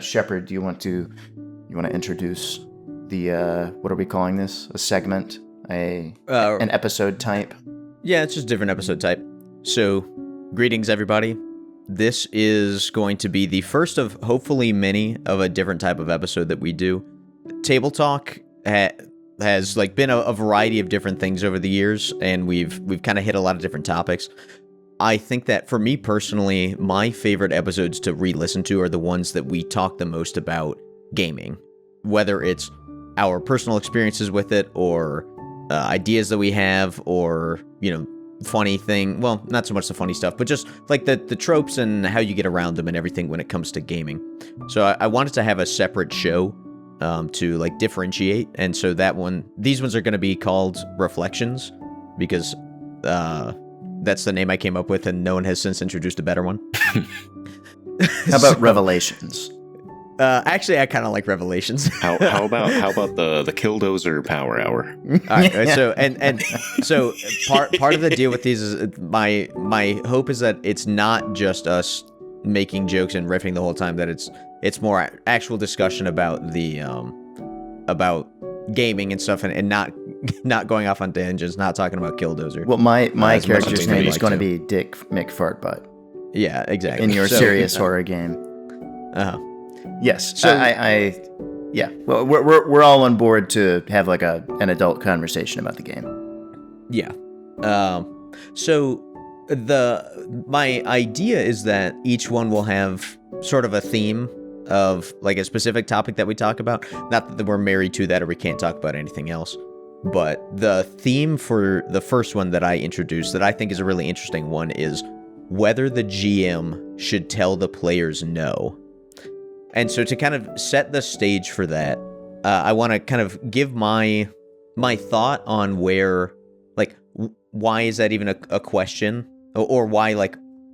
Shepard, do you want to introduce the what are we calling this? A segment? An episode type? Yeah, it's just a different episode type. So, greetings everybody. This is going to be the first of hopefully many of a different type of episode that we do. Table Talk has been a variety of different things over the years, and we've kind of hit a lot of different topics. I think that for me personally, my favorite episodes to re-listen to are the ones that we talk the most about gaming, whether it's our personal experiences with it or ideas that we have, or funny thing. Well, not so much the funny stuff, but just like the tropes and how you get around them and everything when it comes to gaming. So I wanted to have a separate show to differentiate, and so these ones are going to be called Reflections because that's the name I came up with, and no one has since introduced a better one. How about Revelations? Actually, I kind of like Revelations. How about the Killdozer Power Hour? All right, so part of the deal with these is my hope is that it's not just us making jokes and riffing the whole time. That it's more actual discussion about the about gaming and stuff, and not going off on tangents, not talking about Killdozer. Well, my character's name is going to be Dick McFartbutt. Yeah, exactly. In your serious horror game. Yes. So yeah. Well, we're all on board to have an adult conversation about the game. Yeah. So my idea is that each one will have sort of a theme of a specific topic that we talk about. Not that we're married to that or we can't talk about anything else. But the theme for the first one that I introduced that I think is a really interesting one is whether the GM should tell the players no. And so to kind of set the stage for that, I want to kind of give my thought on where, why is that even a question? Or why,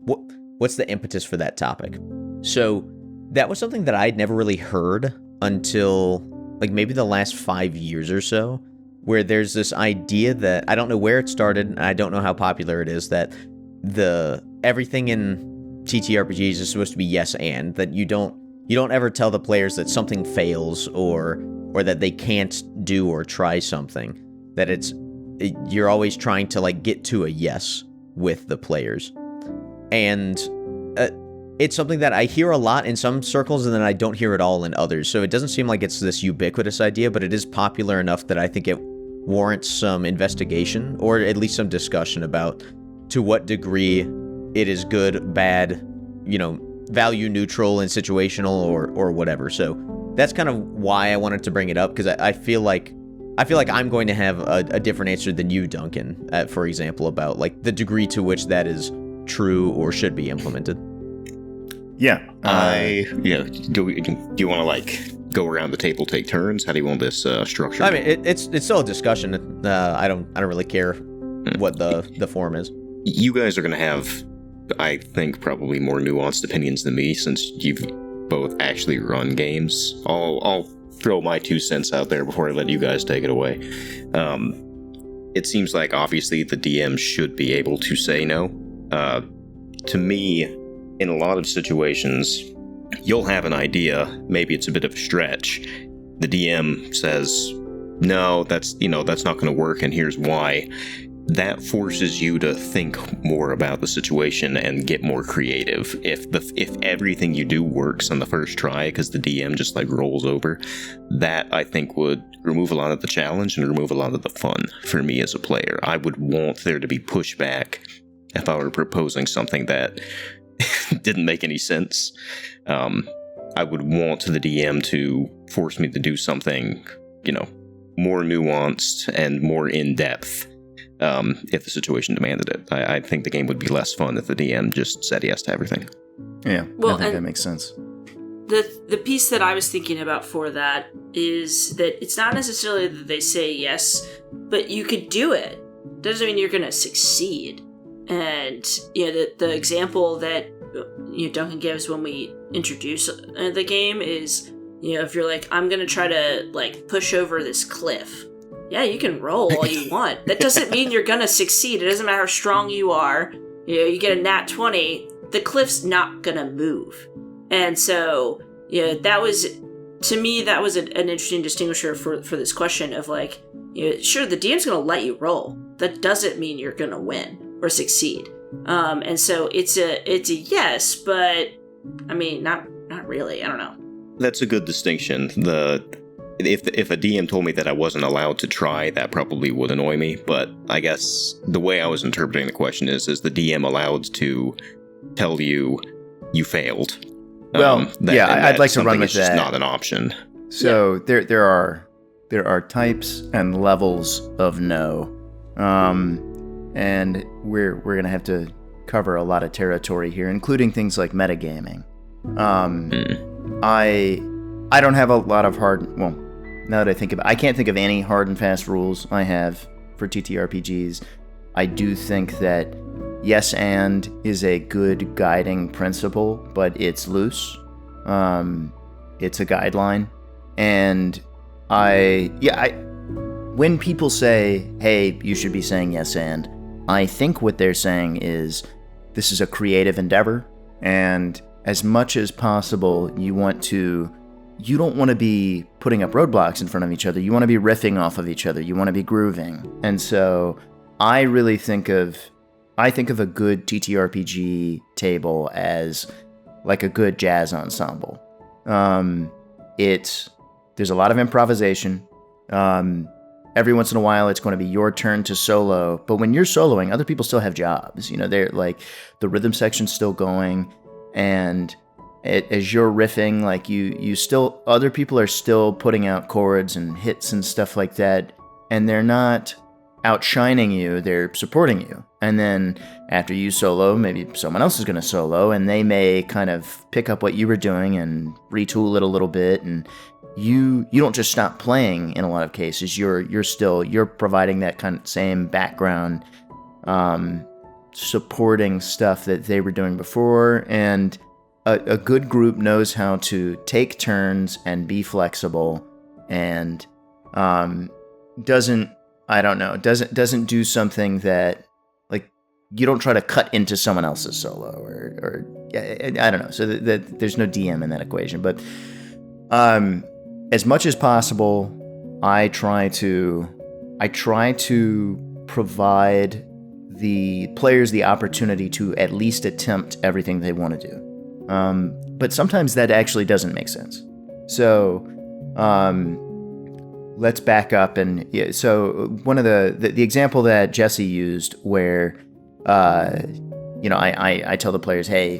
what's the impetus for that topic? So that was something that I'd never really heard until, maybe the last 5 years or so, where there's this idea that, I don't know where it started, and I don't know how popular it is, that everything in TTRPGs is supposed to be yes and, that you don't ever tell the players that something fails or that they can't do or try something. That you're always trying to get to a yes with the players. And it's something that I hear a lot in some circles and then I don't hear it all in others. So it doesn't seem like it's this ubiquitous idea, but it is popular enough that I think it warrants some investigation or at least some discussion about to what degree it is good, bad, value neutral and situational or whatever. So that's kind of why I wanted to bring it up, because I feel like I'm going to have a different answer than you, Duncan, for example, about the degree to which that is true or should be implemented. Yeah. Do you want to go around the table, take turns? How do you want this structured? I mean, it's still a discussion. I don't really care what the form is. You guys are going to have, I think, probably more nuanced opinions than me, since you've both actually run games. I'll throw my 2 cents out there before I let you guys take it away. It seems like, obviously, the DM should be able to say no. To me, in a lot of situations, you'll have an idea, maybe it's a bit of a stretch. The DM says, no, that's not going to work, and here's why. That forces you to think more about the situation and get more creative. If everything you do works on the first try because the DM just rolls over, that I think would remove a lot of the challenge and remove a lot of the fun for me as a player. I would want there to be pushback if I were proposing something that didn't make any sense. I would want the DM to force me to do something, more nuanced and more in-depth. If the situation demanded it. I think the game would be less fun if the DM just said yes to everything. Yeah, well, I think that makes sense. The piece that I was thinking about for that is that it's not necessarily that they say yes, but you could do it. Doesn't mean you're going to succeed. And the example that Duncan gives when we introduce the game is, if you're I'm going to try to push over this cliff. Yeah, you can roll all you want. That doesn't mean you're going to succeed. It doesn't matter how strong you are. you get a nat 20, the cliff's not gonna move. And so, that was, to me, that was an interesting distinguisher for this question of like, sure, the DM's gonna let you roll. That doesn't mean you're gonna win or succeed. And so it's a yes, but I mean, not really. I don't know. That's a good distinction. If a DM told me that I wasn't allowed to try, that probably would annoy me. But I guess the way I was interpreting the question is the DM allowed to tell you failed? Well, I'd like to run with that. It's just that. not an option. So there are types and levels of no, and we're gonna have to cover a lot of territory here, including things like metagaming. I don't have a lot of now that I think about it, I can't think of any hard and fast rules I have for TTRPGs. I do think that yes and is a good guiding principle, but it's loose. It's a guideline. And when people say, hey, you should be saying yes and, I think what they're saying is this is a creative endeavor, and as much as possible, you don't want to be putting up roadblocks in front of each other. You want to be riffing off of each other. You want to be grooving. And so I really think of a good TTRPG table as like a good jazz ensemble. There's a lot of improvisation. Every once in a while, it's going to be your turn to solo. But when you're soloing, other people still have jobs. They're like the rhythm section's still going, and as you're riffing, like you still, other people are still putting out chords and hits and stuff like that, and they're not outshining you, they're supporting you. And then after you solo, maybe someone else is going to solo, and they may kind of pick up what you were doing and retool it a little bit, and you don't just stop playing in a lot of cases. You're providing that kind of same background, supporting stuff that they were doing before. And a good group knows how to take turns and be flexible, and doesn't do something that, like, you don't try to cut into someone else's solo or I don't know. So that there's no DM in that equation, but as much as possible, I try to provide the players the opportunity to at least attempt everything they want to do. But sometimes that actually doesn't make sense. So let's back up. And so one of the example that Jesse used where, I tell the players, hey,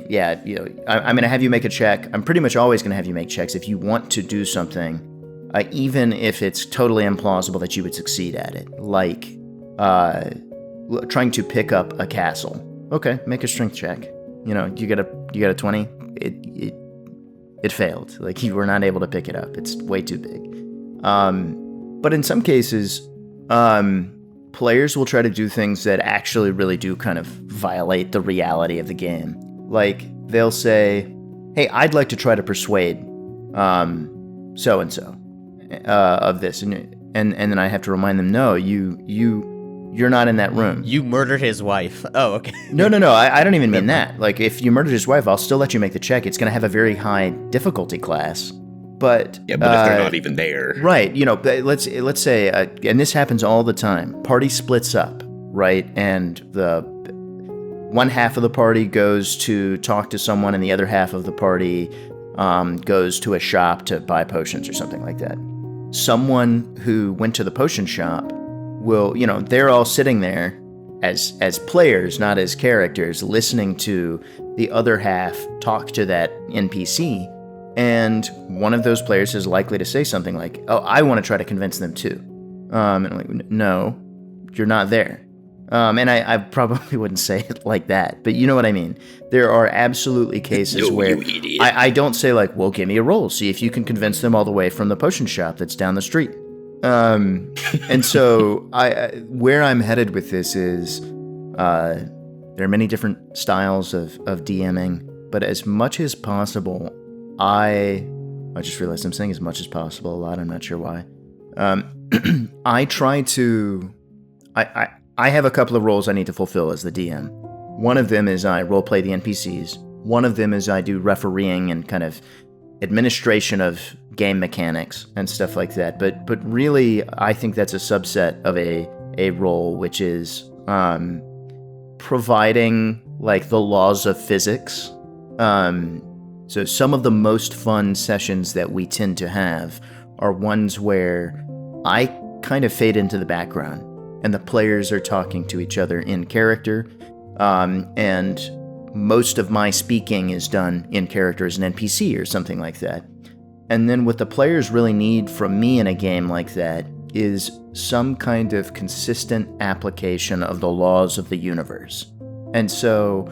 I'm going to have you make a check. I'm pretty much always going to have you make checks if you want to do something, even if it's totally implausible that you would succeed at it, like trying to pick up a castle. Okay, make a strength check. You got a 20. It failed. Like, you were not able to pick it up. It's way too big. But in some cases, players will try to do things that actually really do kind of violate the reality of the game. Like, they'll say, hey, I'd like to try to persuade so-and-so of this. And then I have to remind them, no, you're not in that room. You murdered his wife. Oh, okay. No. I don't even mean that. Like, if you murdered his wife, I'll still let you make the check. It's going to have a very high difficulty class. But if they're not even there, right? Let's say, and this happens all the time. Party splits up, right? And the one half of the party goes to talk to someone, and the other half of the party goes to a shop to buy potions or something like that. Someone who went to the potion shop will, they're all sitting there as players, not as characters, listening to the other half talk to that NPC. And one of those players is likely to say something like, oh, I want to try to convince them too. And I'm like, no, you're not there. And I probably wouldn't say it like that, but you know what I mean? There are absolutely cases where I don't say like, well, give me a roll. See if you can convince them all the way from the potion shop that's down the street. And so where I'm headed with this is there are many different styles of DMing, but as much as possible, I just realized I'm saying as much as possible a lot. I'm not sure why. I try to... I have a couple of roles I need to fulfill as the DM. One of them is I roleplay the NPCs. One of them is I do refereeing and kind of administration of game mechanics and stuff like that. But really, I think that's a subset of a role, which is providing like the laws of physics. So some of the most fun sessions that we tend to have are ones where I kind of fade into the background and the players are talking to each other in character. And most of my speaking is done in character as an NPC or something like that. And then what the players really need from me in a game like that is some kind of consistent application of the laws of the universe. And so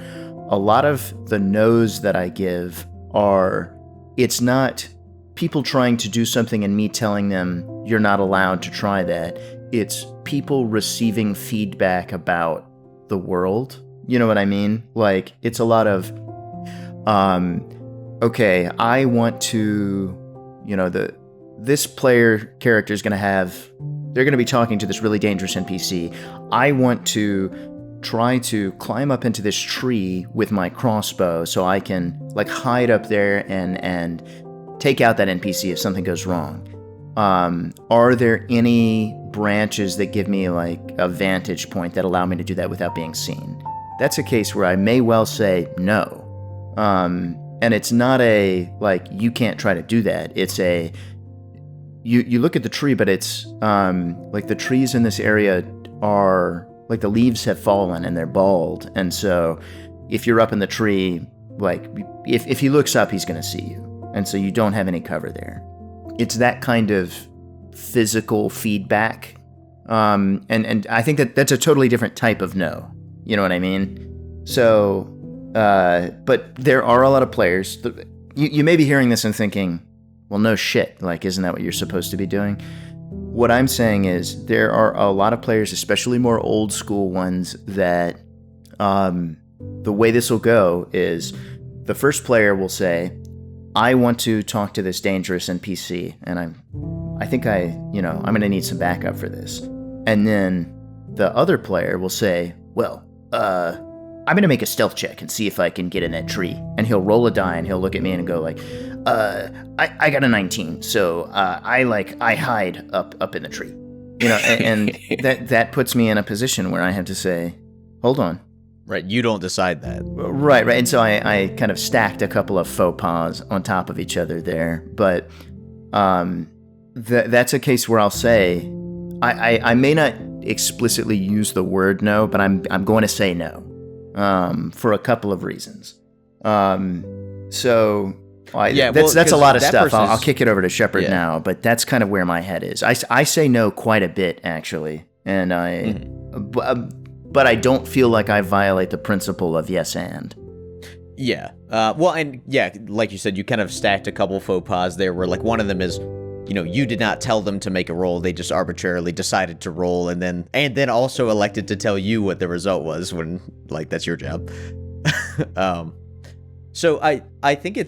a lot of the no's that I give are, it's not people trying to do something and me telling them, you're not allowed to try that. It's people receiving feedback about the world. You know what I mean? Like, it's a lot of, okay, I want to, this player character is going to have, they're going to be talking to this really dangerous NPC. I want to try to climb up into this tree with my crossbow so I can like hide up there and take out that NPC if something goes wrong. Are there any branches that give me like a vantage point that allow me to do that without being seen? That's a case where I may well say no. And it's not a like you can't try to do that. It's a you look at the tree, but it's like the trees in this area are like the leaves have fallen and they're bald, and so if you're up in the tree, like if he looks up, he's going to see you, and so you don't have any cover there. It's that kind of physical feedback, and I think that's a totally different type of no. You know what I mean? So, but there are a lot of players. You may be hearing this and thinking, well, no shit. Like, isn't that what you're supposed to be doing? What I'm saying is there are a lot of players, especially more old school ones, that the way this will go is the first player will say, I want to talk to this dangerous NPC, and I think I'm going to need some backup for this. And then the other player will say, well, I'm going to make a stealth check and see if I can get in that tree. And he'll roll a die and he'll look at me and go like, I got a 19. So, I hide up in the tree, and that puts me in a position where I have to say, hold on. Right. You don't decide that. Right. And so I kind of stacked a couple of faux pas on top of each other there. But, that's a case where I'll say, I may not explicitly use the word no, but I'm going to say no, for a couple of reasons. That's a lot of stuff. I'll kick it over to Shepard now, but that's kind of where my head is. I say no quite a bit actually, and but I don't feel like I violate the principle of yes and. Yeah. Like you said, you kind of stacked a couple faux pas there where like one of them is, you did not tell them to make a roll. They just arbitrarily decided to roll and then also elected to tell you what the result was when, like, that's your job. So I think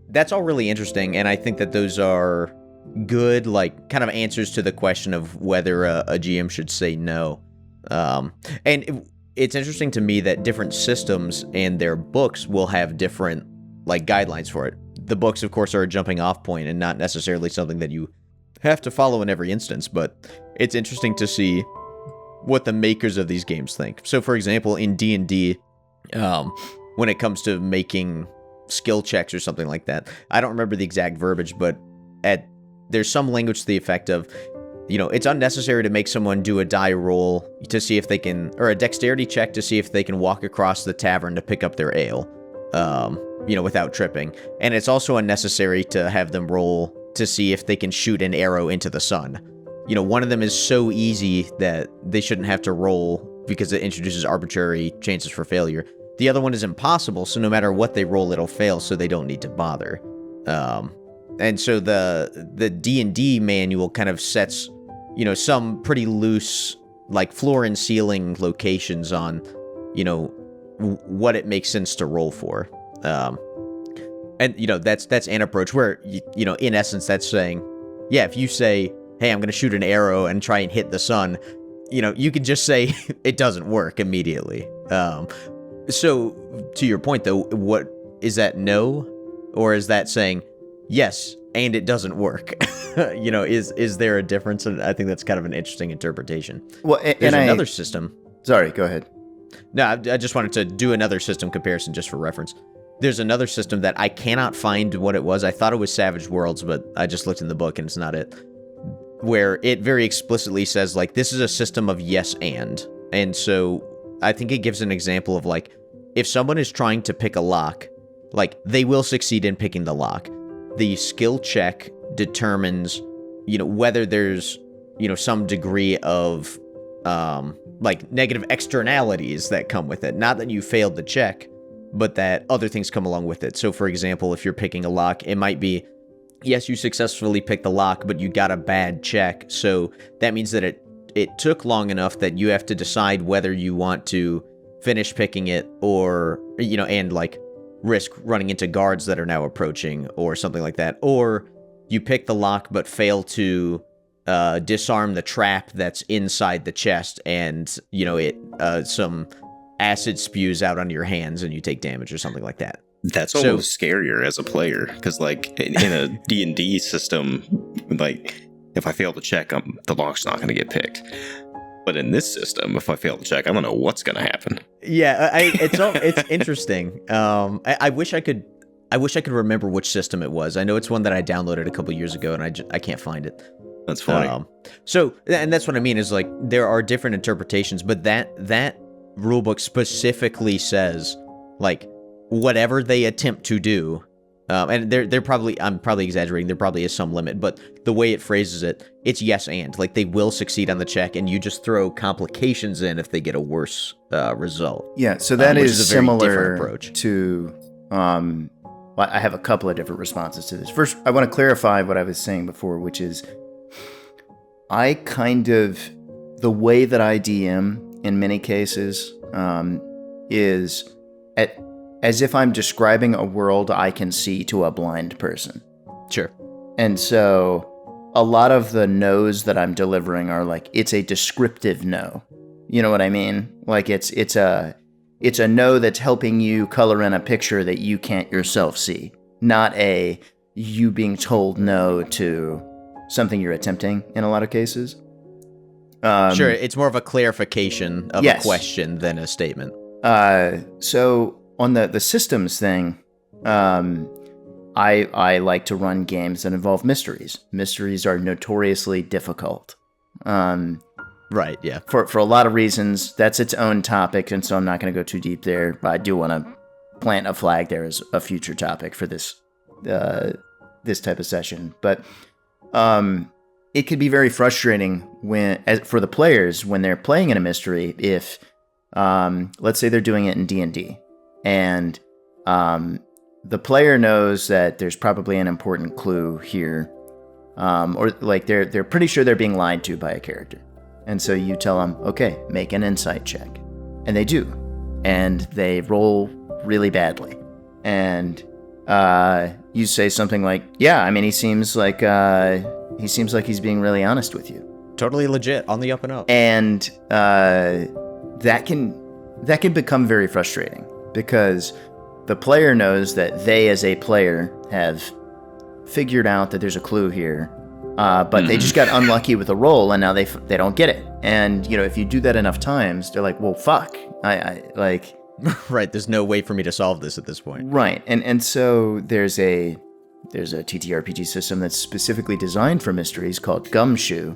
that's all really interesting, and I think that those are good, like, kind of answers to the question of whether a GM should say no. And it's interesting to me that different systems and their books will have different, like, guidelines for it. The books, of course, are a jumping off point and not necessarily something that you have to follow in every instance, but it's interesting to see what the makers of these games think. So, for example, in D&D, when it comes to making skill checks or something like that, I don't remember the exact verbiage, but there's some language to the effect of, it's unnecessary to make someone do a die roll to see if they can, or a dexterity check to see if they can walk across the tavern to pick up their ale. Without tripping. And it's also unnecessary to have them roll to see if they can shoot an arrow into the sun. One of them is so easy that they shouldn't have to roll because it introduces arbitrary chances for failure. The other one is impossible, so no matter what they roll, it'll fail, so they don't need to bother. And so the D&D manual kind of sets, some pretty loose, like, floor and ceiling locations on, what it makes sense to roll for. And that's an approach where, in essence, that's saying, yeah, if you say, hey, I'm going to shoot an arrow and try and hit the sun, you can just say it doesn't work immediately. So, to your point, though, what is that? No, or is that saying yes and it doesn't work? Is there a difference? And I think that's kind of an interesting interpretation. Well, There's another system. Sorry, go ahead. No, I just wanted to do another system comparison just for reference. There's another system that I cannot find what it was. I thought it was Savage Worlds, but I just looked in the book and it's not it. Where it very explicitly says, like, this is a system of yes and. And so I think it gives an example of, like, if someone is trying to pick a lock, like, they will succeed in picking the lock. The skill check determines, whether there's, some degree of, like, negative externalities that come with it. Not that you failed the check, but that other things come along with it. So, for example, if you're picking a lock, it might be, yes, you successfully picked the lock, but you got a bad check. So that means that it took long enough that you have to decide whether you want to finish picking it or, and like risk running into guards that are now approaching or something like that. Or you pick the lock but fail to disarm the trap that's inside the chest and, some acid spews out onto your hands and you take damage or something like that. That's almost scarier as a player, because like in a D&D system, like if I fail to check, the lock's not going to get picked. But in this system, if I fail to check, I don't know what's going to happen. Yeah, it's interesting. I wish I could remember which system it was. I know it's one that I downloaded a couple years ago, and I can't find it. That's funny. And that's what I mean is, like, there are different interpretations, but that rulebook specifically says, like, whatever they attempt to do, and they're probably, I'm probably exaggerating, there probably is some limit, but the way it phrases it, it's yes and, like, they will succeed on the check, and you just throw complications in if they get a worse result. Yeah, so that is a very similar different approach to, I have a couple of different responses to this. First, I want to clarify what I was saying before, which is, the way that I DM in many cases is as if I'm describing a world I can see to a blind person. Sure. And so a lot of the no's that I'm delivering are like, it's a descriptive no. You know what I mean? Like it's a no that's helping you color in a picture that you can't yourself see, not a you being told no to something you're attempting in a lot of cases. Sure, it's more of a clarification of a question than a statement. So on the systems thing, I like to run games that involve mysteries. Mysteries are notoriously difficult. Right, yeah. For a lot of reasons, that's its own topic, and so I'm not going to go too deep there, but I do want to plant a flag there as a future topic for this type of session. But it could be very frustrating for the players when they're playing in a mystery if, let's say they're doing it in D&D, and the player knows that there's probably an important clue here, or like they're pretty sure they're being lied to by a character. And so you tell them, okay, make an insight check. And they do. And they roll really badly. And you say something like, yeah, I mean, he seems like he's being really honest with you. Totally legit, on the up and up. And that can become very frustrating because the player knows that they, as a player, have figured out that there's a clue here. But they just got unlucky with a roll, and now they don't get it. And if you do that enough times, they're like, "Well, fuck, I like." Right, there's no way for me to solve this at this point. Right, and so there's a TTRPG system that's specifically designed for mysteries called Gumshoe,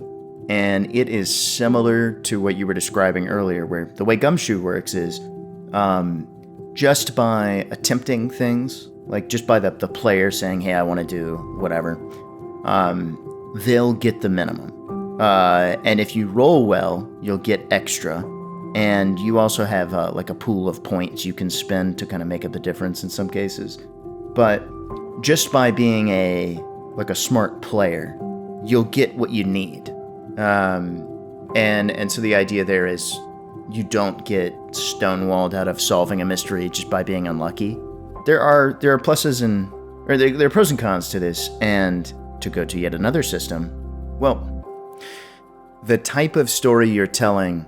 and it is similar to what you were describing earlier, where the way Gumshoe works is, just by attempting things, like just by the player saying, "Hey, I want to do whatever." They'll get the minimum. And if you roll well, you'll get extra. And you also have like a pool of points you can spend to kind of make up the difference in some cases. But just by being a smart player, you'll get what you need. And so the idea there is you don't get stonewalled out of solving a mystery just by being unlucky. There are pluses there are pros and cons to this, and to go to yet another system, well, the type of story you're telling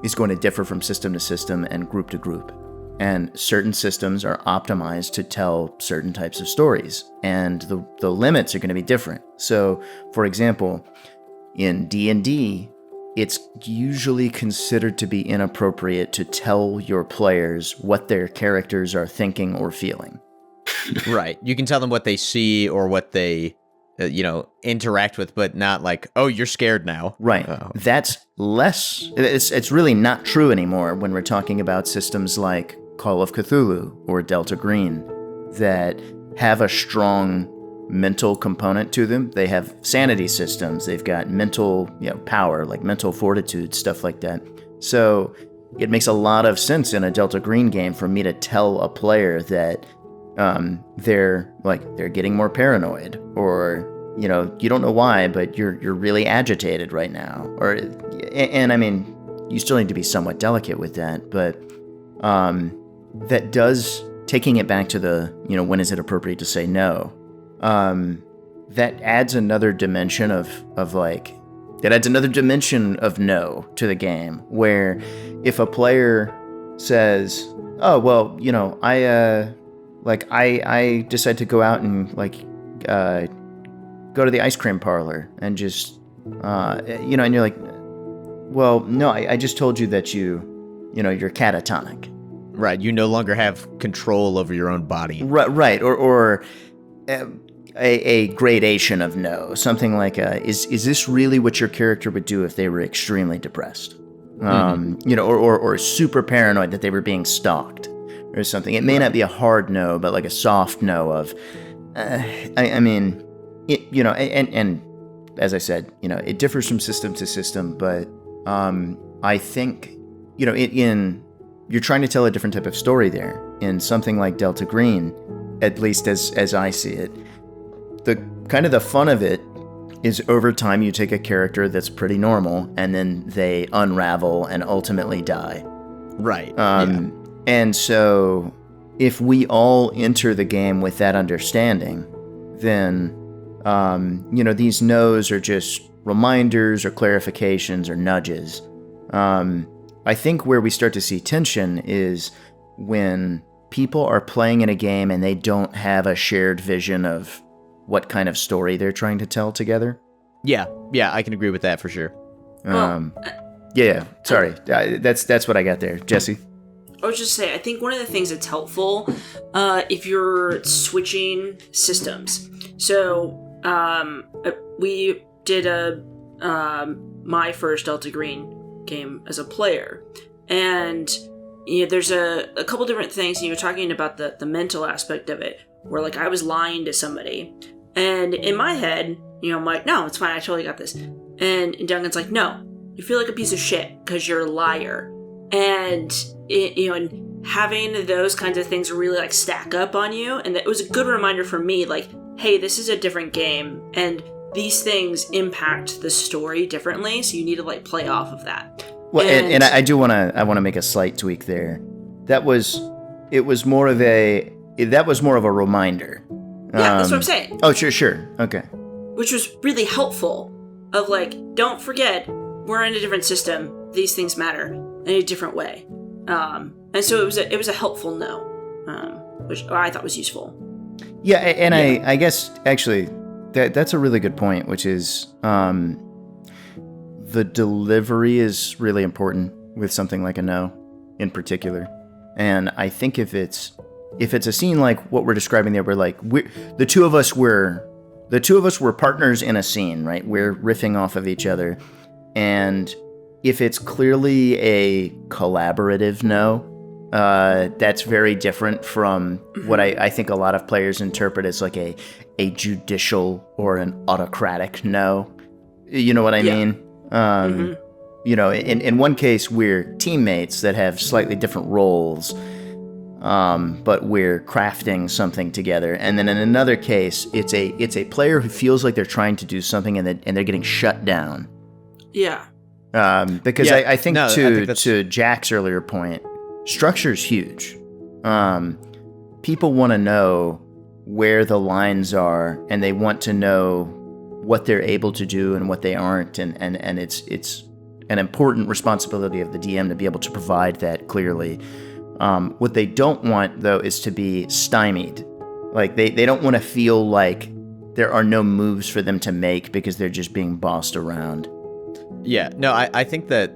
is going to differ from system to system and group to group. And certain systems are optimized to tell certain types of stories, and the limits are going to be different. So, for example, in D&D, it's usually considered to be inappropriate to tell your players what their characters are thinking or feeling. Right. You can tell them what they see or what they, interact with, but not like, oh, you're scared now. Right. That's less... It's really not true anymore when we're talking about systems like Call of Cthulhu or Delta Green that have a strong mental component to them. They have sanity systems. They've got mental power, like mental fortitude, stuff like that. So it makes a lot of sense in a Delta Green game for me to tell a player that they're getting more paranoid, or you don't know why, but you're really agitated right now, and I mean, you still need to be somewhat delicate with that, but that does, taking it back to the when is it appropriate to say no, that adds another dimension of no to the game, where if a player says, oh well, I decide to go out and go to the ice cream parlor and just and you're like, well, no, I just told you that you're catatonic. Right, you no longer have control over your own body. Right, or a gradation of no, something like is this really what your character would do if they were extremely depressed, or super paranoid that they were being stalked or something. It may not be a hard no, but like a soft no of, I mean, and as I said, it differs from system to system, but I think, you're trying to tell a different type of story there. In something like Delta Green, at least as I see it, the fun of it is over time you take a character that's pretty normal and then they unravel and ultimately die. Right. And so if we all enter the game with that understanding, then, these no's are just reminders or clarifications or nudges. I think where we start to see tension is when people are playing in a game and they don't have a shared vision of what kind of story they're trying to tell together. Yeah, I can agree with that for sure. Sorry, that's what I got there, Jesse. I was just saying, I think one of the things that's helpful, if you're switching systems. So, we did my first Delta Green game as a player, and there's a couple different things, and you're talking about the mental aspect of it, where like I was lying to somebody, and in my head, I'm like, no, it's fine, I totally got this, and Duncan's like, no, you feel like a piece of shit because you're a liar, and and having those kinds of things really like stack up on you, and it was a good reminder for me, like, hey, this is a different game, and these things impact the story differently, so you need to like play off of that. Well, and I want to make a slight tweak there. That was more of a reminder. Yeah, that's what I'm saying. Oh, sure, okay. Which was really helpful. Of like, don't forget, we're in a different system. These things matter in a different way. And so it was a helpful no, which I thought was useful. Yeah, and yeah. I guess actually that's a really good point, which is the delivery is really important with something like a no in particular. And I think if it's a scene like what we're describing there, where like the two of us were partners in a scene, right? We're riffing off of each other, and if it's clearly a collaborative no, that's very different from what I think a lot of players interpret as like a judicial or an autocratic no. You know what I mean? In one case, we're teammates that have slightly different roles, but we're crafting something together. And then in another case, it's a player who feels like they're trying to do something and they're getting shut down. Yeah. Because I think to Jack's earlier point, structure's huge. People want to know where the lines are, and they want to know what they're able to do and what they aren't, and it's an important responsibility of the DM to be able to provide that clearly. What they don't want, though, is to be stymied. Like, they don't want to feel like there are no moves for them to make because they're just being bossed around. Yeah, no, I think that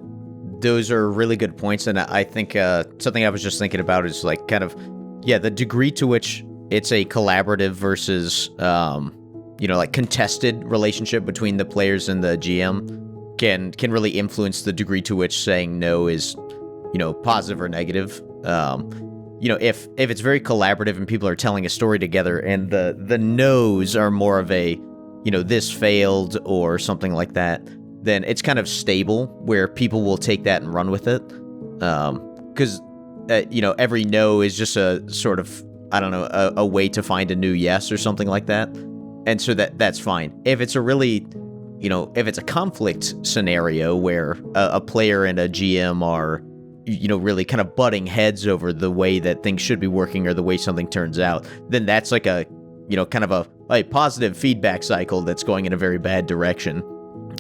those are really good points, and I think something I was just thinking about is like kind of, the degree to which it's a collaborative versus, like contested relationship between the players and the GM can really influence the degree to which saying no is, positive or negative. If it's very collaborative and people are telling a story together and the no's are more of a, this failed or something like that, then it's kind of stable where people will take that and run with it. Because, every no is just a sort of, I don't know, a way to find a new yes or something like that. And so that's fine. If it's a really, if it's a conflict scenario where a player and a GM are, really kind of butting heads over the way that things should be working or the way something turns out, then that's like a, kind of a positive feedback cycle that's going in a very bad direction.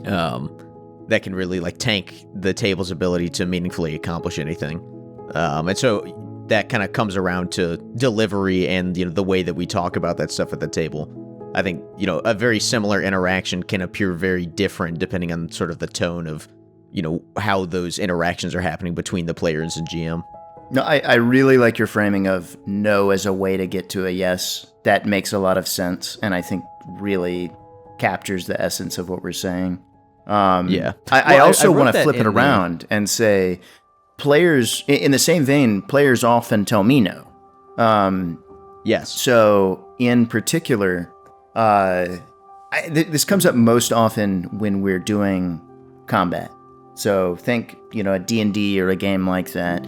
That can really like tank the table's ability to meaningfully accomplish anything. And so that kind of comes around to delivery and, the way that we talk about that stuff at the table. I think, a very similar interaction can appear very different depending on sort of the tone of, how those interactions are happening between the players and GM. No, I really like your framing of no as a way to get to a yes. That makes a lot of sense, and I think really captures the essence of what we're saying. I also want to flip it around and say players, in the same vein, players often tell me no. Yes. So in particular, this comes up most often when we're doing combat. So think, a D&D or a game like that.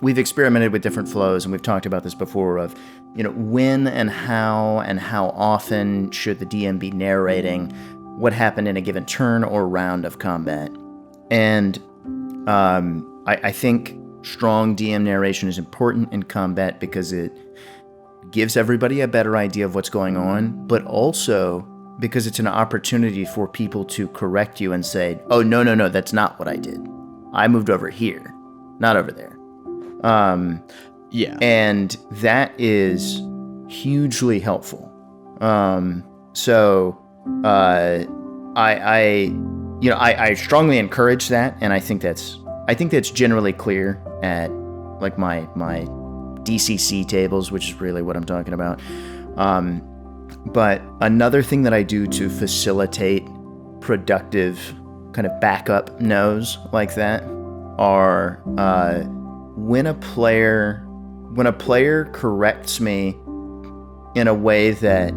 We've experimented with different flows, and we've talked about this before of, when and how often should the DM be narrating what happened in a given turn or round of combat. And I think strong DM narration is important in combat because it gives everybody a better idea of what's going on, but also because it's an opportunity for people to correct you and say, oh, no, that's not what I did. I moved over here, not over there. And that is hugely helpful. I strongly encourage that, and I think that's generally clear at like my DCC tables, which is really what I'm talking about. But another thing that I do to facilitate productive kind of backup no's like that are when a player corrects me in a way that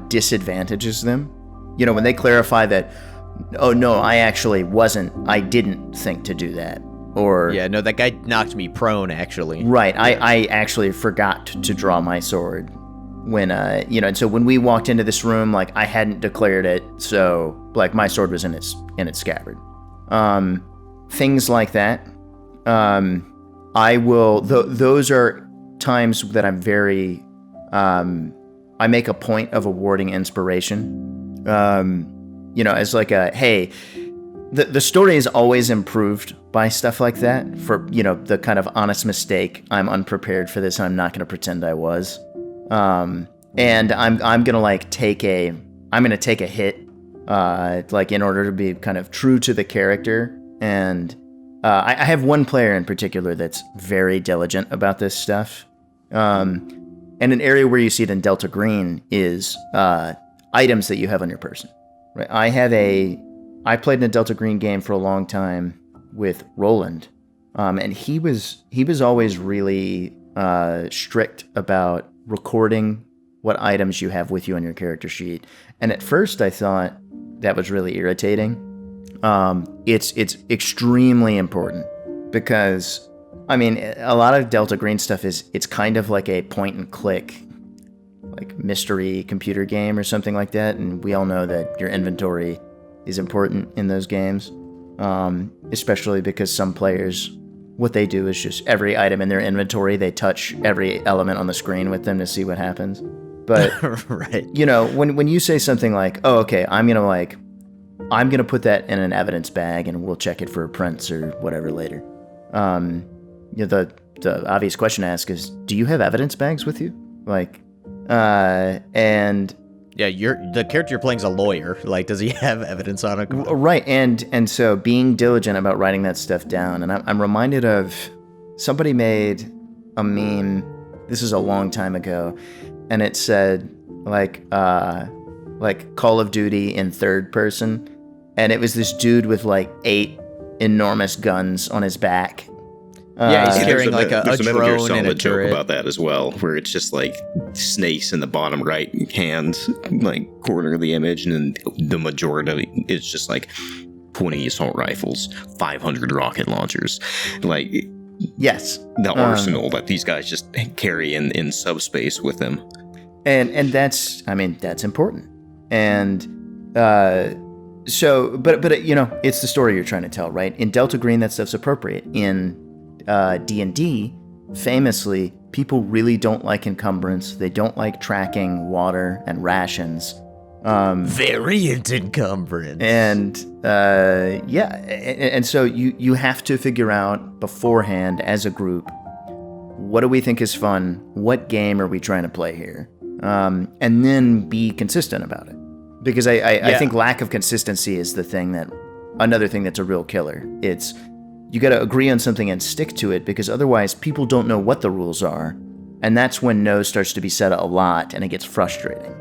disadvantages them. When they clarify that, oh no, I didn't think to do that. Or no, that guy knocked me prone actually. Right. I actually forgot to draw my sword when and so when we walked into this room, like I hadn't declared it, so like my sword was in its scabbard. Things like that. I will. Those are times that I'm very. I make a point of awarding inspiration. As like a hey. The story is always improved by stuff like that. For the kind of honest mistake, I'm unprepared for this, and I'm not going to pretend I was. And I'm gonna like take a hit, like in order to be kind of true to the character. And I have one player in particular that's very diligent about this stuff. And an area where you see it in Delta Green is items that you have on your person. Right? I played in a Delta Green game for a long time with Roland, and he was always really strict about recording what items you have with you on your character sheet. And at first I thought that was really irritating. It's extremely important because, I mean, a lot of Delta Green stuff it's kind of like a point and click, like mystery computer game or something like that. And we all know that your inventory is important in those games, especially because some players, what they do is just every item in their inventory, they touch every element on the screen with them to see what happens. But right. When you say something like, oh, okay, I'm gonna like I'm going to put that in an evidence bag, and we'll check it for prints or whatever later. The obvious question to ask is, do you have evidence bags with you? Like, and Yeah, the character you're playing is a lawyer. Like, does he have evidence on it? right, and so being diligent about writing that stuff down, and I'm reminded of somebody made a meme. This is a long time ago, and it said like Call of Duty in third person, and it was this dude with like 8 enormous guns on his back. Yeah, he's Yeah, carrying like a there's Metal Gear drone and a Solid joke turret. about that as well, where it's just like snakes in the bottom right hand, like corner of the image, and then the majority is just like 20 assault rifles, 500 rocket launchers, like Yes, the arsenal that these guys just carry in subspace with them. and that's important, and so but it's the story you're trying to tell, right? In Delta Green, that stuff's appropriate. In D&D, famously, people really don't like encumbrance. They don't like tracking water and rations. Variant encumbrance. And and so you have to figure out beforehand as a group, what do we think is fun? What game are we trying to play here? And then be consistent about it. Because I think lack of consistency is another thing that's a real killer. It's, you got to agree on something and stick to it, because otherwise people don't know what the rules are. And that's when no starts to be said a lot, and it gets frustrating.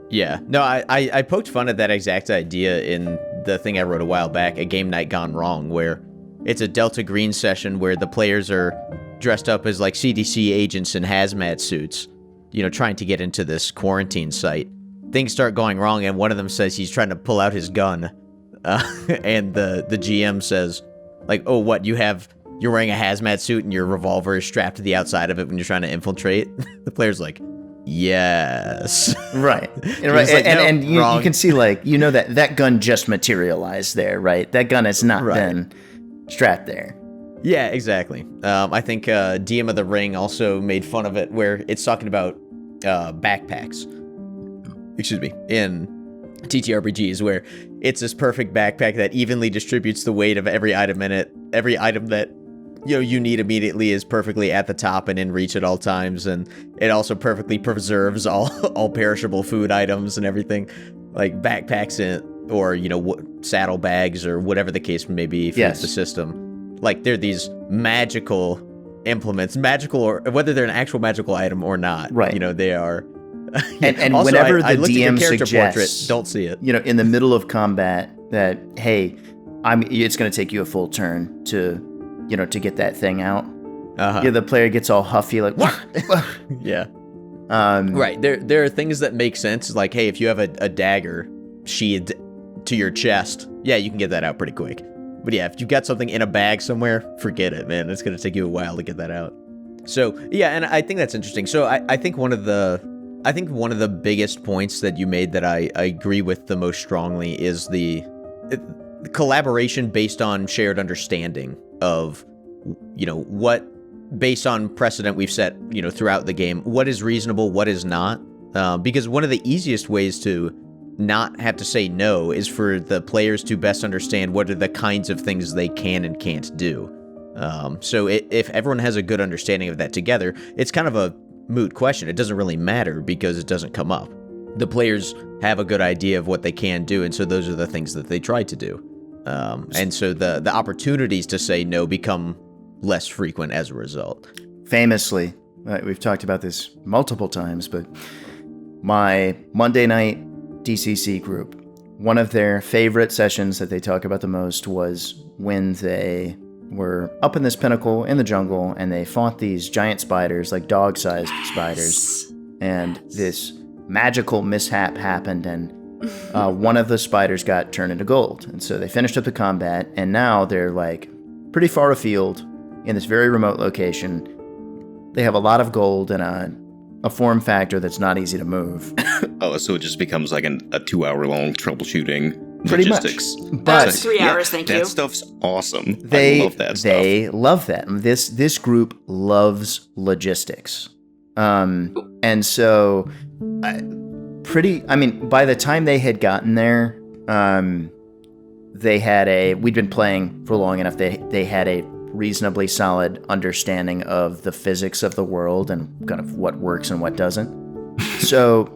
Yeah. No, I poked fun at that exact idea in the thing I wrote a while back, A Game Night Gone Wrong, where it's a Delta Green session where the players are dressed up as like CDC agents in hazmat suits, trying to get into this quarantine site. Things start going wrong, and one of them says he's trying to pull out his gun, and the GM says, like, oh, what, you're wearing a hazmat suit and your revolver is strapped to the outside of it when you're trying to infiltrate? The player's like, yes. Right. And, like, and you can see, like, that gun just materialized there, right? That gun has not been strapped there. Yeah, exactly. I think DM of the Ring also made fun of it, where it's talking about backpacks. Excuse me. In TTRPGs, where it's this perfect backpack that evenly distributes the weight of every item in it. Every item that you need immediately is perfectly at the top and in reach at all times, and it also perfectly preserves all perishable food items and everything, like backpacks or saddle bags or whatever the case may be for the system. Like, they're these magical implements, magical, or whether they're an actual magical item or not. Right. They are. And also, whenever I the looked at your DM character suggests, portrait, don't see it. In the middle of combat, that, hey, it's going to take you a full turn to get that thing out. Uh-huh. Yeah, the player gets all huffy, like, what? Yeah. Right. There are things that make sense. Like, hey, if you have a dagger sheathed to your chest, yeah, you can get that out pretty quick. But yeah, if you've got something in a bag somewhere, forget it, man. It's going to take you a while to get that out. So, yeah, and I think that's interesting. So I think one of the biggest points that you made that I agree with the most strongly is the collaboration based on shared understanding of, what, based on precedent we've set, throughout the game, what is reasonable, what is not. Because one of the easiest ways to not have to say no is for the players to best understand what are the kinds of things they can and can't do. So if everyone has a good understanding of that together, it's kind of a moot question. It doesn't really matter because it doesn't come up. The players have a good idea of what they can do, and so those are the things that they try to do. And so the opportunities to say no become less frequent as a result. Famously, we've talked about this multiple times, but my Monday night DCC group, one of their favorite sessions that they talk about the most was when they were up in this pinnacle in the jungle and they fought these giant spiders, like dog-sized spiders, and this magical mishap happened, and one of the spiders got turned into gold. And so they finished up the combat, and now they're like pretty far afield in this very remote location. They have a lot of gold and a form factor that's not easy to move. Oh, so it just becomes like a 2-hour-long troubleshooting Pretty logistics. much. But It's 3 hours, thank you. That stuff's awesome. They I love that stuff. They love that. This group loves logistics. And so by the time they had gotten there, we'd been playing for long enough. They had a reasonably solid understanding of the physics of the world and kind of what works and what doesn't. So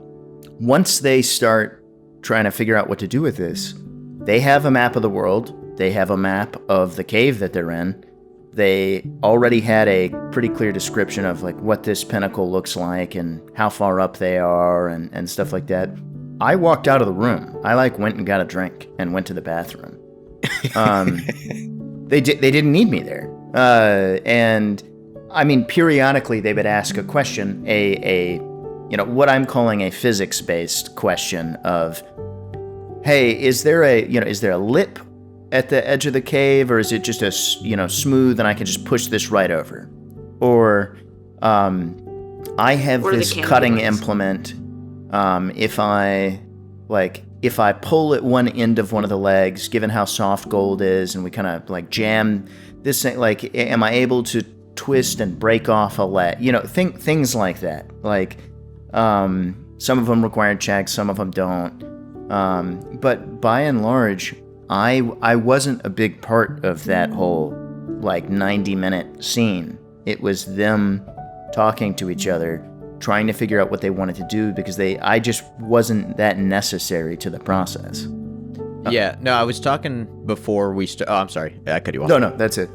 once they start trying to figure out what to do with this, they have a map of the world. They have a map of the cave that they're in. They already had a pretty clear description of like what this pinnacle looks like and how far up they are and stuff like that. I walked out of the room. I went and got a drink and went to the bathroom. They didn't need me there. And I mean, periodically they would ask a question, what I'm calling a physics-based question of, hey, is there a lip at the edge of the cave, or is it just smooth and I can just push this right over? Or I have this cutting implement. If I pull at one end of one of the legs, given how soft gold is, and we kind of like jam this thing, like, am I able to twist and break off a leg? Things like that. Like, some of them require checks, some of them don't. But by and large, I wasn't a big part of that whole 90-minute scene. It was them talking to each other, trying to figure out what they wanted to do, because I just wasn't that necessary to the process. Yeah, no, I was talking before we I'm sorry, I cut you off. No, that's it.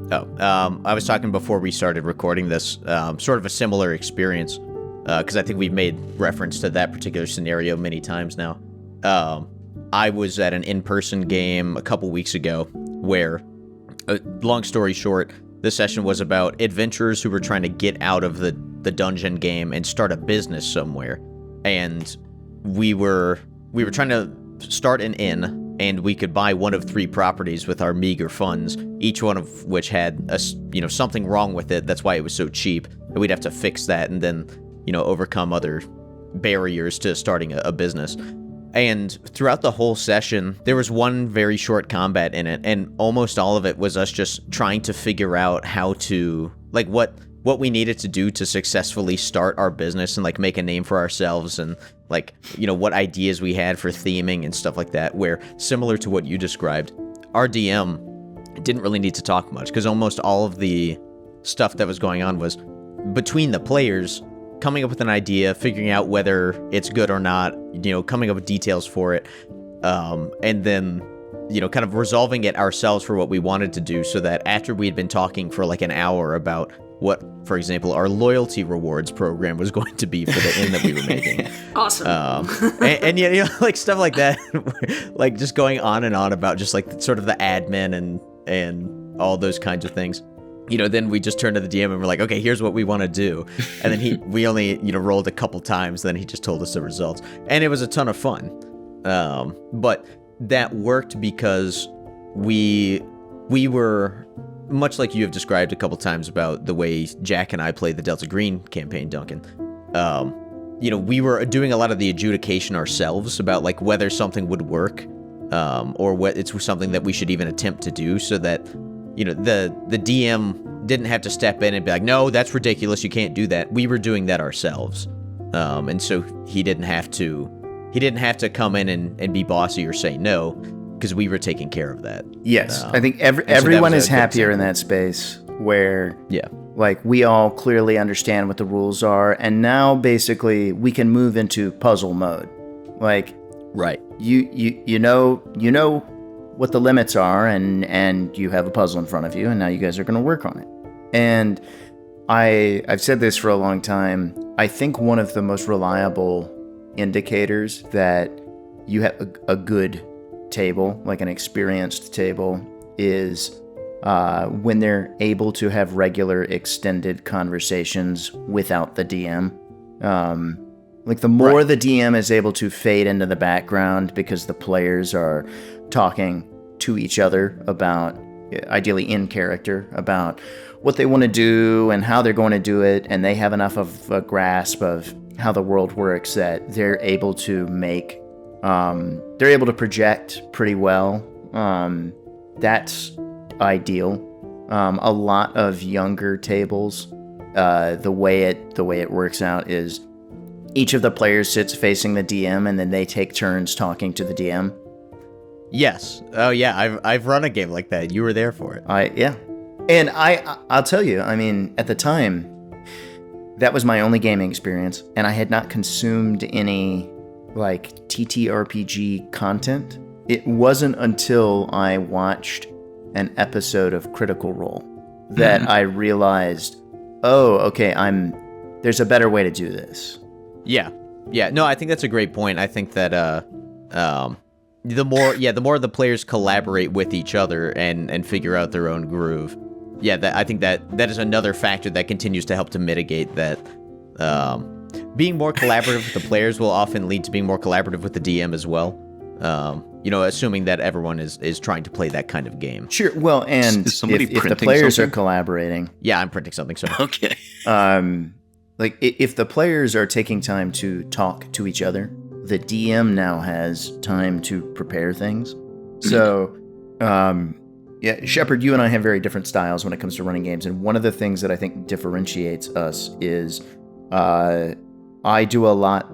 I was talking before we started recording this, sort of a similar experience, because I think we've made reference to that particular scenario many times now. I was at an in-person game a couple weeks ago where, long story short, this session was about adventurers who were trying to get out of the dungeon game and start a business somewhere. And we were trying to start an inn, and we could buy one of 3 properties with our meager funds, each one of which had something wrong with it. That's why it was so cheap. And we'd have to fix that and then, overcome other barriers to starting a business. And throughout the whole session, there was one very short combat in it, and almost all of it was us just trying to figure out how to, what we needed to do to successfully start our business and make a name for ourselves, and what ideas we had for theming and stuff like that, where, similar to what you described, our DM didn't really need to talk much, because almost all of the stuff that was going on was between the players coming up with an idea, figuring out whether it's good or not, coming up with details for it, and then kind of resolving it ourselves for what we wanted to do, so that after we had been talking for an hour about what, for example, our loyalty rewards program was going to be for the inn that we were making. Awesome. And stuff like that, just going on and on about just sort of the admin and all those kinds of things. Then we just turned to the DM and we're like, okay, here's what we want to do. And then we only, rolled a couple times, then he just told us the results. And it was a ton of fun. But that worked because we were, much like you have described a couple times about the way Jack and I played the Delta Green campaign, Duncan, we were doing a lot of the adjudication ourselves about whether something would work, or what it's something that we should even attempt to do, so that the DM didn't have to step in and be like, no, that's ridiculous, you can't do that. We were doing that ourselves. And so he didn't have to come in and be bossy or say no, because we were taking care of that. Yes. I think everyone is happier in that space where we all clearly understand what the rules are, and now basically we can move into puzzle mode. Right. You know what the limits are, and you have a puzzle in front of you, and now you guys are going to work on it. And I've said this for a long time. I think one of the most reliable indicators that you have a good table, an experienced table, is when they're able to have regular extended conversations without the DM. The more the DM is able to fade into the background because the players are talking to each other about, ideally in character, about what they want to do and how they're going to do it, and they have enough of a grasp of how the world works that they're able to project pretty well. That's ideal. A lot of younger tables, the way it works out is each of the players sits facing the DM, and then they take turns talking to the DM. Yes. Oh yeah, I've run a game like that. You were there for it. And I'll tell you, I mean, at the time, that was my only gaming experience, and I had not consumed any like TTRPG content. It wasn't until I watched an episode of Critical Role that I realized, oh, okay, there's a better way to do this. Yeah. No, I think that's a great point. I think that the more the players collaborate with each other and figure out their own groove. Yeah, I think that is another factor that continues to help to mitigate that. Being more collaborative with the players will often lead to being more collaborative with the DM as well. Assuming that everyone is trying to play that kind of game. Sure. Well, and if the players are collaborating. Yeah, I'm printing something, sorry. Okay. Like if the players are taking time to talk to each other, the DM now has time to prepare things. So, yeah, Shepard, you and I have very different styles when it comes to running games, and one of the things that I think differentiates us is I do a lot.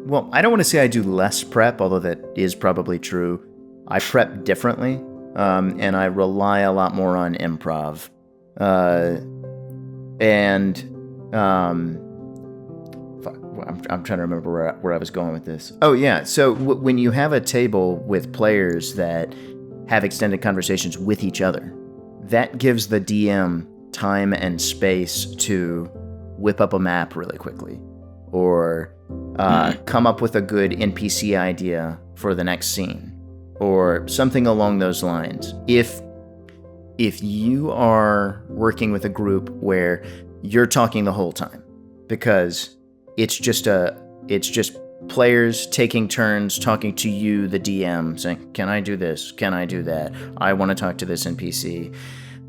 Well, I don't want to say I do less prep, although that is probably true. I prep differently, and I rely a lot more on improv. I'm trying to remember where I was going with this. Oh, yeah. So when you have a table with players that have extended conversations with each other, that gives the DM time and space to whip up a map really quickly or come up with a good NPC idea for the next scene or something along those lines. If you are working with a group where you're talking the whole time because it's just players taking turns talking to you, the DM, saying, can I do this? Can I do that? I want to talk to this NPC.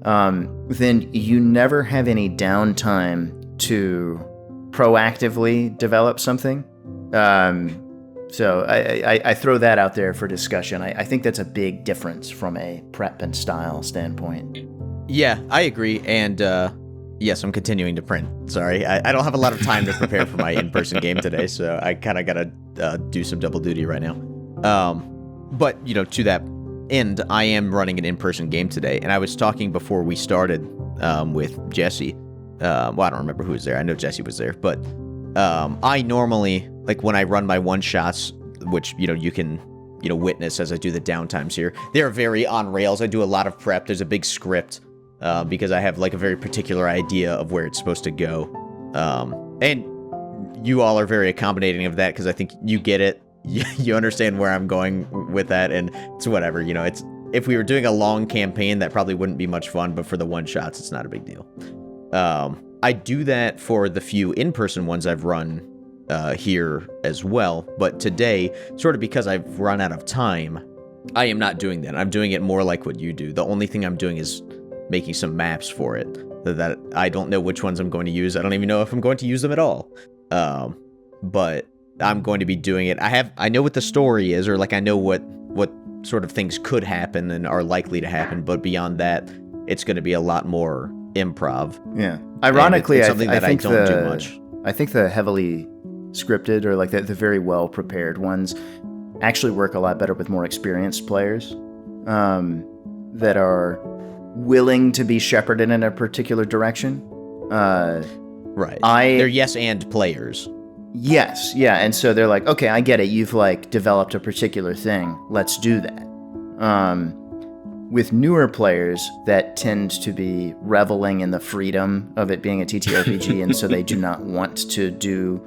Then you never have any downtime to proactively develop something. So I throw that out there for discussion. I think that's a big difference from a prep and style standpoint. Yeah, I agree. And yes, I'm continuing to print. Sorry, I don't have a lot of time to prepare for my in-person game today, so I kind of gotta do some double duty right now. But to that end, I am running an in-person game today, and I was talking before we started with Jesse. Well, I don't remember who was there. I know Jesse was there, but I normally, like when I run my one-shots, which you can witness as I do the downtimes here, they're very on rails. I do a lot of prep. There's a big script. Because I have like a very particular idea of where it's supposed to go. And you all are very accommodating of that because I think you get it. You understand where I'm going with that, and it's whatever. It's if we were doing a long campaign, that probably wouldn't be much fun, but for the one-shots, it's not a big deal. I do that for the few in-person ones I've run here as well, but today, sort of because I've run out of time, I am not doing that. I'm doing it more like what you do. The only thing I'm doing is making some maps for it that I don't know which ones I'm going to use. I don't even know if I'm going to use them at all. But I'm going to be doing it. I know what the story is, or like I know what sort of things could happen and are likely to happen, but beyond that, it's going to be a lot more improv. Yeah. Ironically, it's something that I don't do much. I think the heavily scripted or like the very well prepared ones actually work a lot better with more experienced players that are willing to be shepherded in a particular direction. Right. They're yes and players. Yes, yeah, and so they're like, okay, I get it. You've like developed a particular thing. Let's do that. With newer players, that tend to be reveling in the freedom of it being a TTRPG, and so they do not want to do,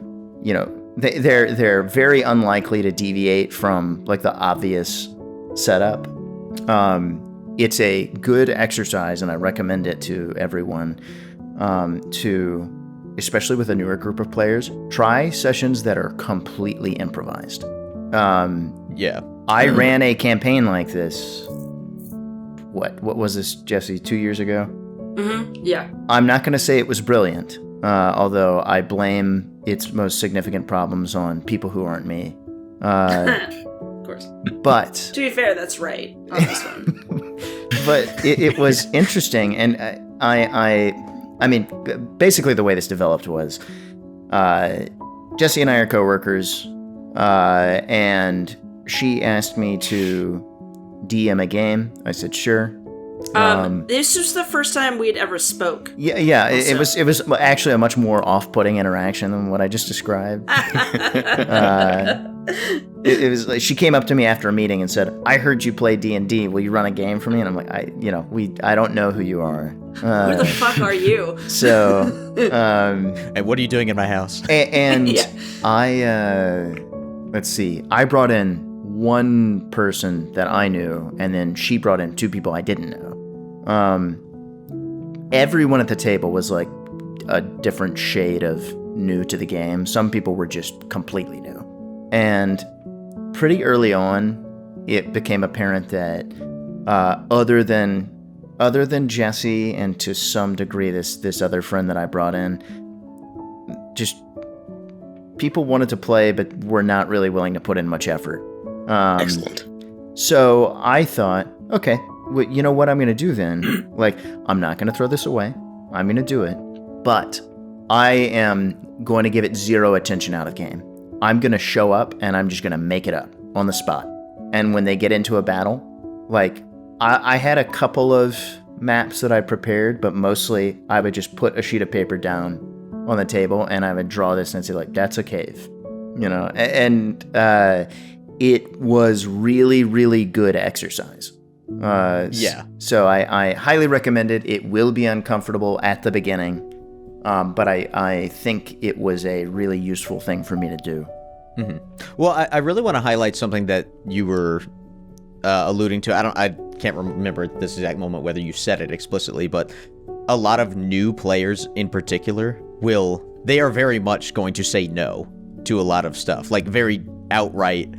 they're very unlikely to deviate from like the obvious setup. It's a good exercise, and I recommend it to everyone, especially with a newer group of players, try sessions that are completely improvised. Yeah. I ran a campaign like this, what was this, Jesse, 2 years ago? Mm-hmm, yeah. I'm not going to say it was brilliant, although I blame its most significant problems on people who aren't me. Of course. But to be fair, that's right on this one. But it was interesting, and I mean, basically the way this developed was Jesse and I are coworkers, and she asked me to DM a game? I said, sure. This was the first time we'd ever spoke. Yeah. It was actually a much more off-putting interaction than what I just described. It was like she came up to me after a meeting and said, "I heard you play D&D. Will you run a game for me?" And I'm like, I don't know who you are. Who the fuck are you? So, And what are you doing in my house? and Yeah. let's see. I brought in one person that I knew, and then she brought in two people I didn't know. Everyone at the table was like a different shade of new to the game. Some people were just completely new. And pretty early on, it became apparent that other than Jesse and to some degree this other friend that I brought in, just people wanted to play but were not really willing to put in much effort. Excellent. So I thought, okay, well, you know what I'm going to do then? Like, I'm not going to throw this away. I'm going to do it. But I am going to give it zero attention out of the game. I'm going to show up and I'm just going to make it up on the spot. And when they get into a battle, like, I had a couple of maps that I prepared, but mostly I would just put a sheet of paper down on the table and I would draw this and say, like, that's a cave. You know, and it was really, really good exercise. Yeah. So I highly recommend it. It will be uncomfortable at the beginning, but I think it was a really useful thing for me to do. Mm-hmm. Well, I really want to highlight something that you were alluding to. I can't remember at this exact moment whether you said it explicitly, but a lot of new players in particular they are very much going to say no to a lot of stuff, like very outright.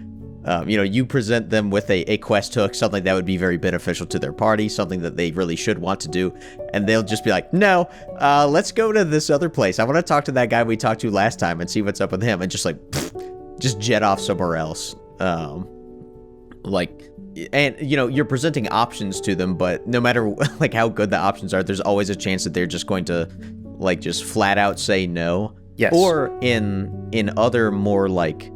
You present them with a quest hook, something that would be very beneficial to their party, something that they really should want to do, and they'll just be like, no, let's go to this other place. I want to talk to that guy we talked to last time and see what's up with him, and just like, just jet off somewhere else. You're presenting options to them, but no matter like how good the options are, there's always a chance that they're just going to like just flat out say no. Yes. Or in other more like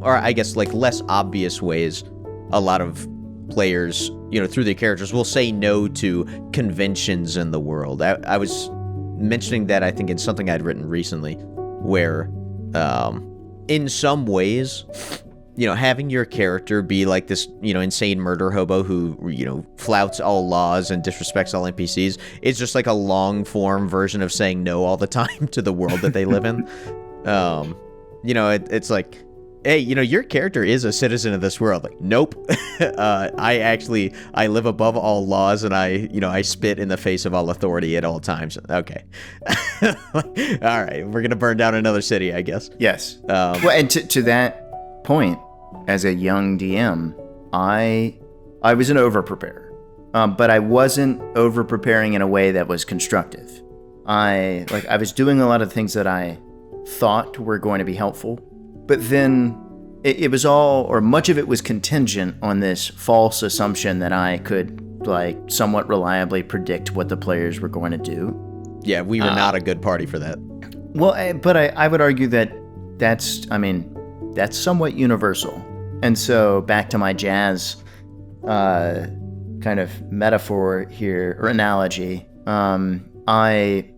or I guess like less obvious ways, a lot of players, through their characters will say no to conventions in the world. I was mentioning that I think in something I'd written recently where in some ways, having your character be like this, insane murder hobo who, flouts all laws and disrespects all NPCs is just like a long form version of saying no all the time to the world that they live in. It's like, hey, your character is a citizen of this world. Like, nope. I live above all laws and I spit in the face of all authority at all times. Okay. All right. We're going to burn down another city, I guess. Yes. Well, and to that point, as a young DM, I was an over-preparer. But I wasn't over-preparing in a way that was constructive. I was doing a lot of things that I thought were going to be helpful. But then it was all, or much of it was contingent on this false assumption that I could, like, somewhat reliably predict what the players were going to do. Yeah, we were not a good party for that. Well, but I would argue that that's somewhat universal. And so back to my jazz kind of metaphor here, or analogy, I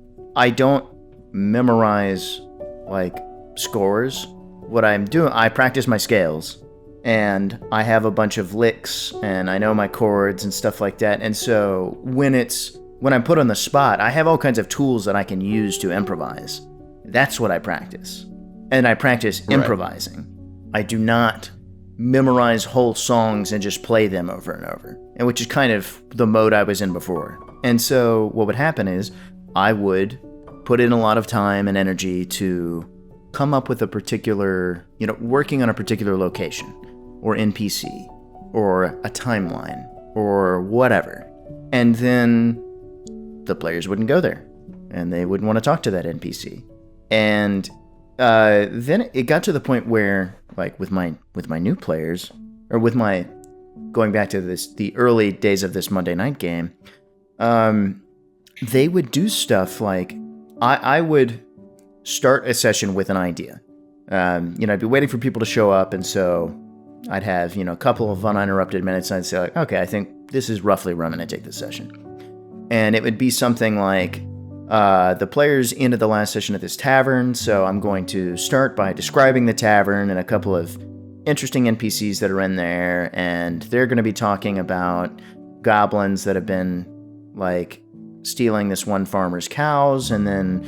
don't memorize, like, scores. What I'm doing, I practice my scales, and I have a bunch of licks, and I know my chords and stuff like that. And so when I'm put on the spot, I have all kinds of tools that I can use to improvise. That's what I practice. And I practice improvising. I do not memorize whole songs and just play them over and over, and which is kind of the mode I was in before. And so what would happen is I would put in a lot of time and energy to come up with a particular, working on a particular location or NPC or a timeline or whatever. And then the players wouldn't go there and they wouldn't want to talk to that NPC. And then it got to the point where, like, with my new players, or with my going back to the early days of this Monday night game, they would do stuff like I would start a session with an idea. I'd be waiting for people to show up, and so I'd have, a couple of uninterrupted minutes, and I'd say, like, okay, I think this is roughly where I'm going to take this session. And it would be something like, the players ended the last session at this tavern, so I'm going to start by describing the tavern and a couple of interesting NPCs that are in there, and they're going to be talking about goblins that have been, like, stealing this one farmer's cows, and then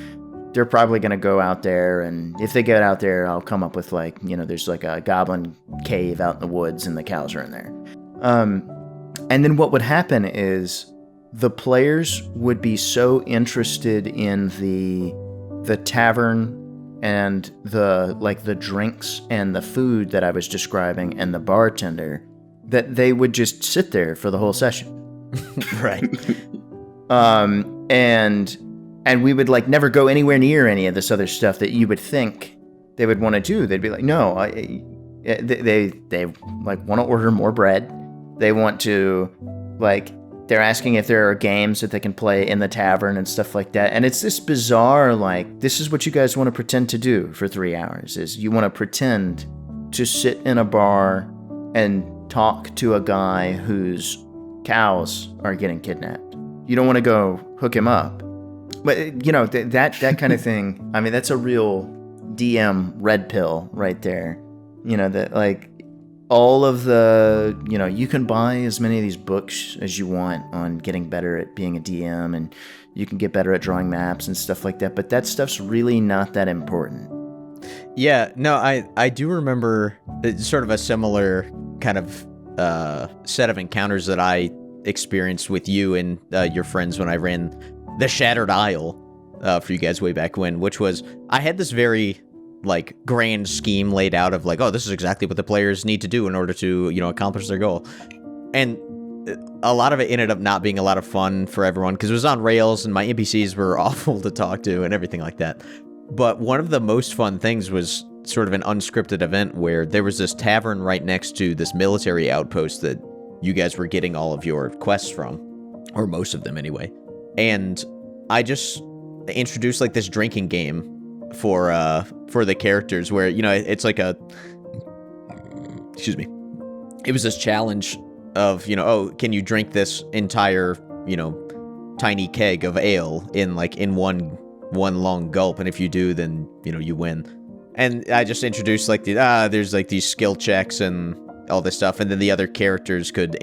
they're probably going to go out there, and if they get out there, I'll come up with, like, there's like a goblin cave out in the woods, and the cows are in there. And then what would happen is the players would be so interested in the tavern and the drinks and the food that I was describing and the bartender that they would just sit there for the whole session. Right. And we would like never go anywhere near any of this other stuff that you would think they would want to do. They'd be like, no, they like want to order more bread. They want to, like, they're asking if there are games that they can play in the tavern and stuff like that. And it's this bizarre, like, this is what you guys want to pretend to do for 3 hours, is you want to pretend to sit in a bar and talk to a guy whose cows are getting kidnapped. You don't want to go hook him up. But, that kind of thing, I mean, that's a real DM red pill right there. That, like, all of the, you can buy as many of these books as you want on getting better at being a DM, and you can get better at drawing maps and stuff like that, but that stuff's really not that important. Yeah, no, I do remember sort of a similar kind of set of encounters that I experienced with you and your friends when I ran the Shattered Isle for you guys way back when, which was, I had this very, like, grand scheme laid out of, like, oh, this is exactly what the players need to do in order to, accomplish their goal. And a lot of it ended up not being a lot of fun for everyone, because it was on rails, and my NPCs were awful to talk to and everything like that. But one of the most fun things was sort of an unscripted event where there was this tavern right next to this military outpost that you guys were getting all of your quests from, or most of them anyway. And I just introduced, like, this drinking game for the characters where, it's like excuse me, it was this challenge of, oh, can you drink this entire, tiny keg of ale in one long gulp, and if you do, then, you win. And I just introduced, like, there's, like, these skill checks and all this stuff, and then the other characters could,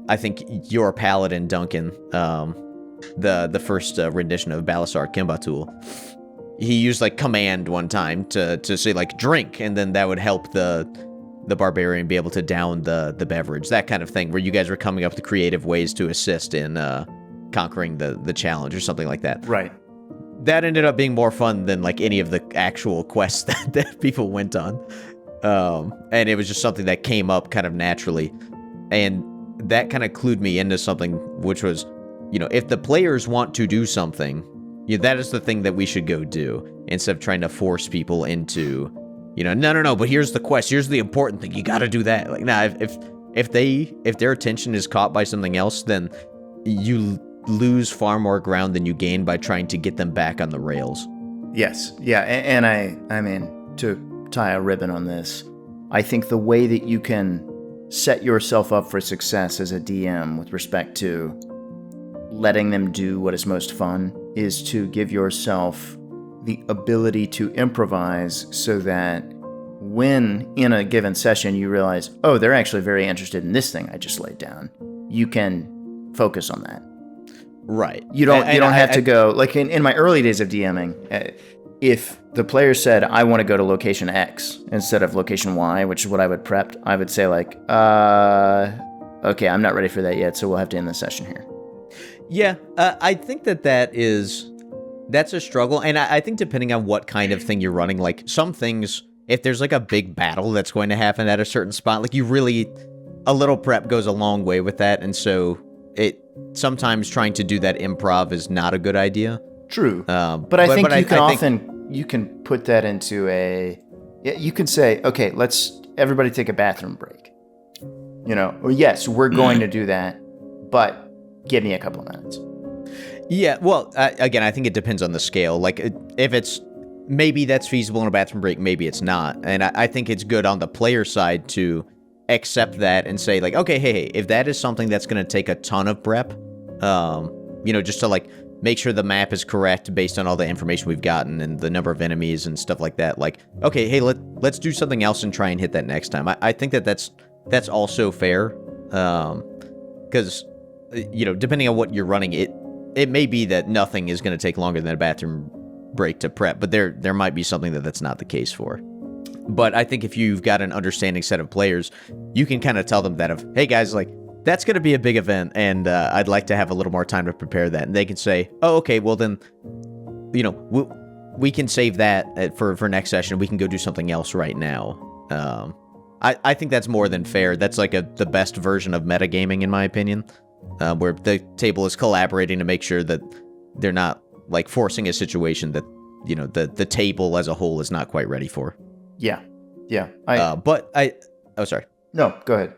I think your paladin, Duncan, the first rendition of Balasar Kimbatul, he used, like, command one time to say, like, drink, and then that would help the barbarian be able to down the beverage, that kind of thing, where you guys were coming up with creative ways to assist in conquering the challenge or something like that. Right. That ended up being more fun than, like, any of the actual quests that people went on. And it was just something that came up kind of naturally. And that kind of clued me into something, which was, if the players want to do something, that is the thing that we should go do, instead of trying to force people into, no, but here's the quest, here's the important thing, you gotta do that. Like, nah, if their attention is caught by something else, then you lose far more ground than you gain by trying to get them back on the rails. Yes, yeah, and I mean, to tie a ribbon on this, I think the way that you can set yourself up for success as a DM with respect to letting them do what is most fun is to give yourself the ability to improvise, so that when in a given session you realize, oh, they're actually very interested in this thing I just laid down, you can focus on that. Right. You don't have to go, like, in my early days of DMing, if the player said, I want to go to location X instead of location Y, which is what I would prep, I would say, like, okay, I'm not ready for that yet, so we'll have to end the session here. Yeah, I think that's a struggle, and I think depending on what kind of thing you're running, like, some things, if there's, like, a big battle that's going to happen at a certain spot, like, a little prep goes a long way with that, and so sometimes trying to do that improv is not a good idea. True, but I think you can put that into you can say, okay, let's everybody take a bathroom break. Or yes, we're going to do that, but give me a couple of minutes. Yeah, well, again, I think it depends on the scale. Like, if it's maybe that's feasible in a bathroom break, maybe it's not. And I think it's good on the player side to accept that and say, like, okay, hey, if that is something that's going to take a ton of prep, just to, like, make sure the map is correct based on all the information we've gotten and the number of enemies and stuff like that. Like, okay, hey, let's do something else and try and hit that next time. I think that's also fair, because, depending on what you're running, it may be that nothing is going to take longer than a bathroom break to prep, but there might be something that's not the case for. But I think if you've got an understanding set of players, you can kind of tell them that hey guys, like, that's going to be a big event, and I'd like to have a little more time to prepare that. And they can say, oh, okay, well then, we can save that for next session. We can go do something else right now. I think that's more than fair. That's like the best version of metagaming, in my opinion, where the table is collaborating to make sure that they're not, like, forcing a situation that, the table as a whole is not quite ready for. Yeah. Sorry. No, go ahead.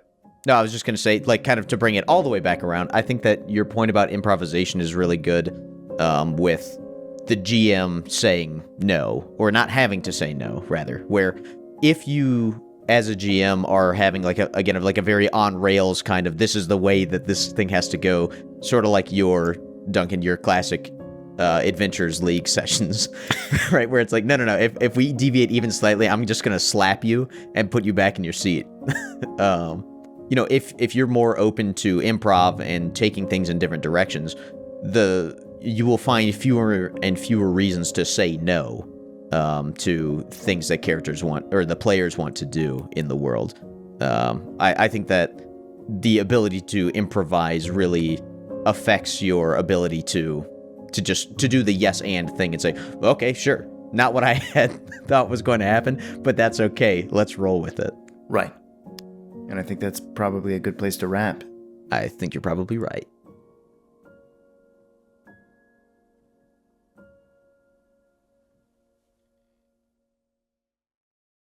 No, I was just going to say, like, kind of to bring it all the way back around, I think that your point about improvisation is really good, with the GM saying no, or not having to say no, rather, where if you, as a GM, are having, like, a very on-rails kind of, this is the way that this thing has to go, sort of like your classic Adventures League sessions, right, where it's like, no, if we deviate even slightly, I'm just going to slap you and put you back in your seat. If you're more open to improv and taking things in different directions, you will find fewer and fewer reasons to say no to things that characters want or the players want to do in the world. I think that the ability to improvise really affects your ability to do the yes and thing and say, okay, sure, not what I had thought was going to happen, but that's okay. Let's roll with it. Right. And I think that's probably a good place to wrap. I think you're probably right.